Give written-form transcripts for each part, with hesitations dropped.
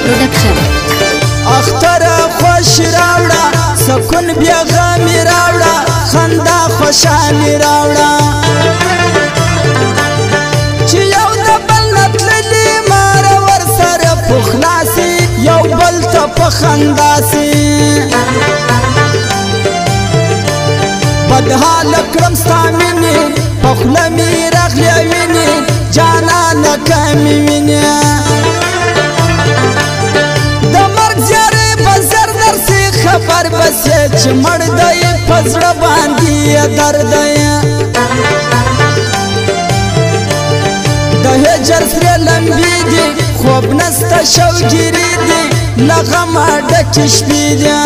Production. اختر خوش راوڑا سکون بیا غمی راوڑا خندا خوشحالی راوڑا چی یو دا بل نتللی مارا ورسر پخلاسی یو بل تا پخنداسی بدحال اکرم ستامینی پخلمی رغلی وینی جانا نکمی وینی خبر بسې چې مړ دی په زړه باندې درد دی د هجر سرې لمبې دي خوب نسته شوګیرې دي له غمه ډکې شپې دي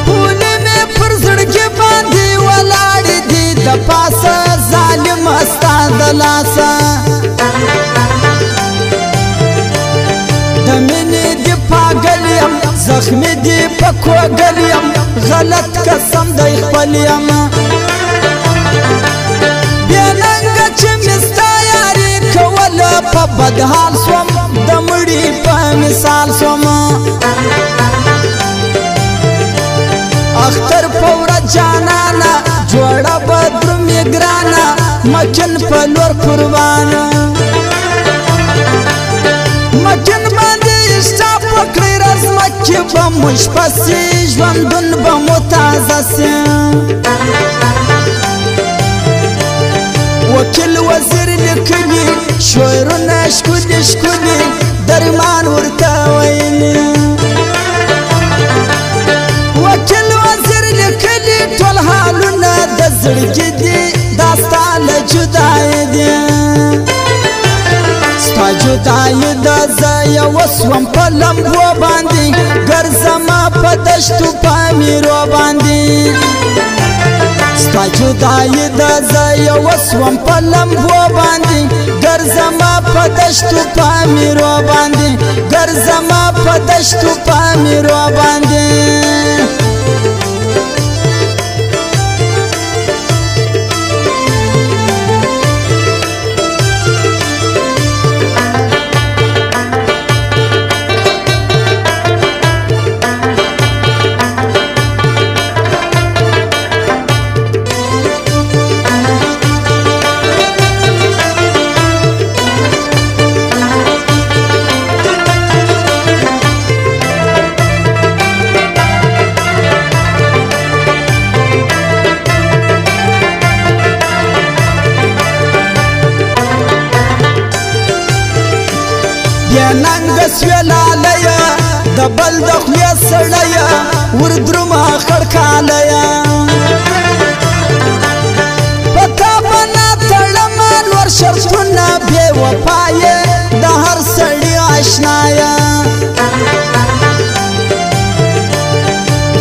پولې مې پر زړګي باندې ولاړې دي د پاسه ظالمه ستا د لاسه د مینې دې پاګل یم زخمی دی پکوگل یم غلط قسم دی خپل یم بیاننگا چه مستا یاری کولا پا بدحال سوم دمڑی پا مثال سوم اختر پورا جانانا جوڑا بدر میگرانا مکن پلور قربانا مکن باندی اشتا پکڑی رزمکی با مش پسی جواندون با متازه سی وکل وزیر لکلی شویرون اشکولی شکولی درمان ورطا ویلی وکل وزیر لکلی طول حالون دزرگی دی داستا لجدائی دی ستا جدائی دا زایا وسوم پا لمبو باندی گرزما پا دشتو پا میرو باندی ستا جدائی دا زایا وسوم پا لمبو باندی گرزما پا دشتو پا میرو باندی گرزما پا دشتو پا میرو باندی بیاننگ سویلالیا دبل دخلی سڑیا وردرما خڑکالیا پتا بنا تڑما نور شرطونا بے وپایے دا ہر سڑی آشنایا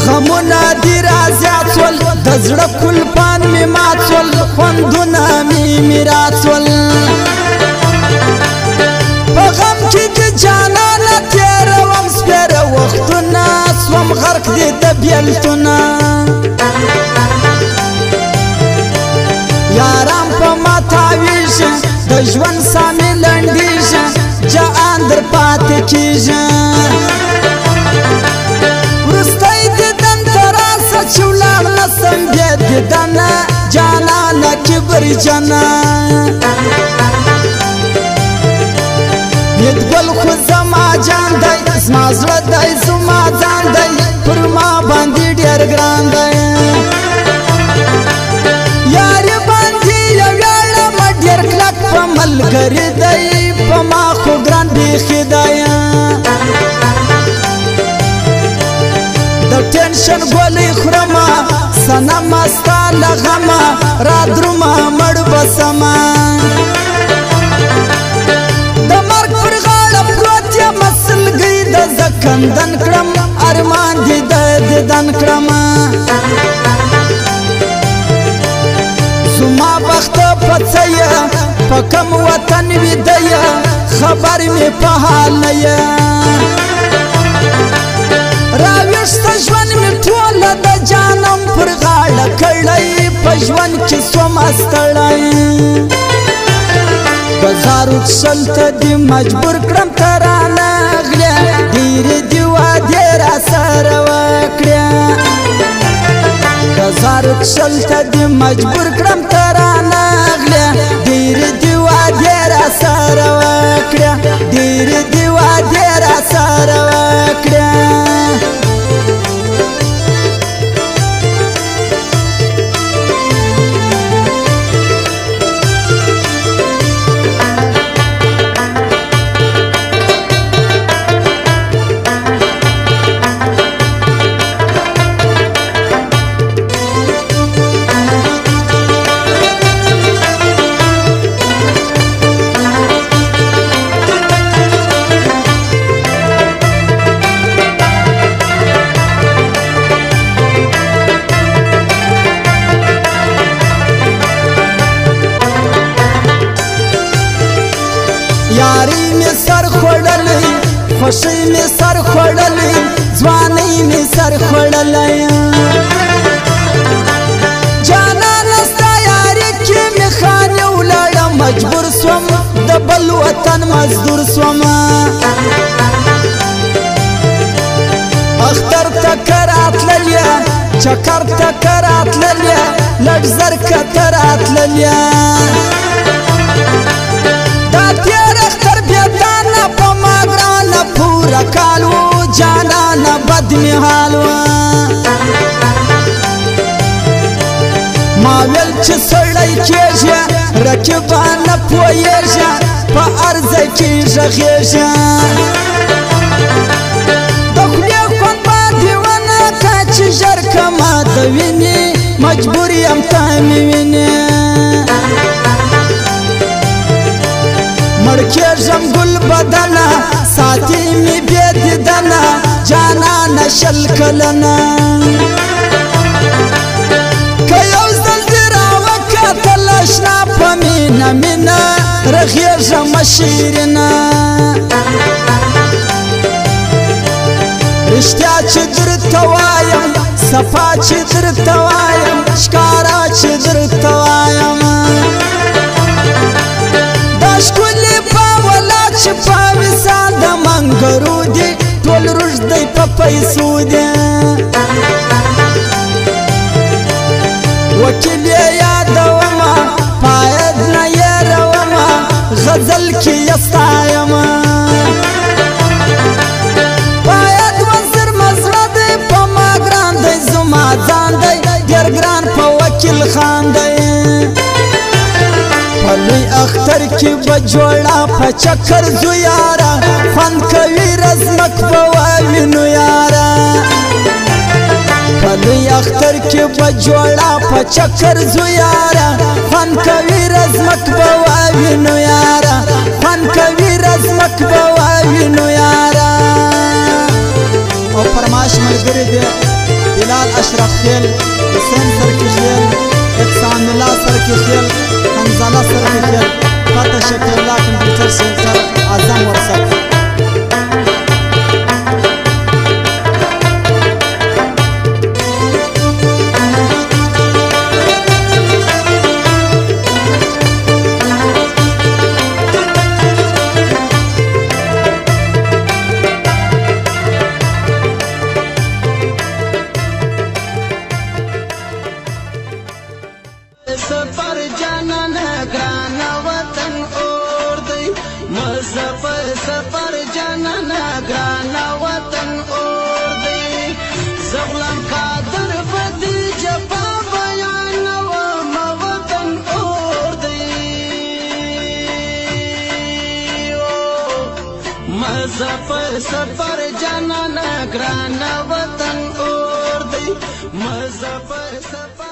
غمونا دی رازیاتول دزڑا کل پان می ماتول خوندونا می میراتول غم کی دی جانانا تیرا وم سپیرا وقتونا سوم غرق دی دبیلتونا یارام پا ما تاویشا دجوان سامی لندیشا جا اندر پاتی کیشا ورستای دیدن تراسا چولاغ نسم بید دیدن جانانا کبری جانا ید گل خود زما جان دی زما زړه دی زما ځان دی پر ما باندې ډېر ګران دی یارې باندې یو ویاړم ډېر کلک په ملګري دی په ما خو ګران بیخي دی د ټینشن ګولۍ خورمه صنمه ستا له غمه را درومه مړ به سمه کندن کرم ارمان دی ددن کرم زما بخت پڅیا پکم وطن وی دیا خبر می په حال یا راوښت ژوند می ټول د جانم پر غاړه کړی په ژوند کې سوم استړای زارو شلته دی مجبور کړم ترانه غلیا ډېرې دی وعدې را سره وکړې زارو شلته دی مجبور کړم ترانه غلیا ډېرې دی وعدې را سره وکړې ډېرې دی وعدې را سره وکړې یاری می سر خوړلې خوشی می سر خوړلې ځواني می سر خوړلې جانان ستا یاري کې می خانه ولاړه مجبور سوم د بل وطن مزدور سوم اختر تکرات للیا چکر تکرات للیا لړ زر کترات للیا کالو جانانا بد می حالو ما ویل چې سړی کېږي رقیبانه پوهېږي په عرضه کې غږېږي د خولې خوند باندې ونه که چې ژر که ما د وینې مجبور یم ته مې وینې مړ کېږم ګل بدنه ساتي می بې دیدنه جانانه شل کلنه که یو ځل دې راوکتل اشنا په مینه مینه رغېږم شیرینه رښتیا چې درته وایم صفا چې درته وایم ښکارا چې درته وایم دا ښکلې باوله چې په وصال د منګرو دي ټول روږدی په پیسو دي وکیل یې یادومه پاید نه یېرومه غزل کې یې ستایمه پاید وزر مزړه دی په ما ګران دی زما ځان دی ډېر ګران په وکیل خان دی په لوی اختر کې به جوړه په چکر ځو یاره خوند کوي رزمک به واوینو یاره په لوی اختر کې به جوړه په چکر ځو یاره خوند کوي رزمک به واوینو یاره خوند کوي رزمک به واوینو یاره او فرمایش ملګري دی بلال اشرف خیل حسین سرکی خیل احسان الله سرکی خیل حنزله سرکی خیل فتح شکر الله کمپیوټر سنټر اعظم ورسک سفر جانان گران وطن اور دی مظفر سفر جانان گران وطن اور دی زغلم قادر بدی جفا بیان و وطن اور دی مظفر سفر جانان گران وطن اور دی مظفر سفر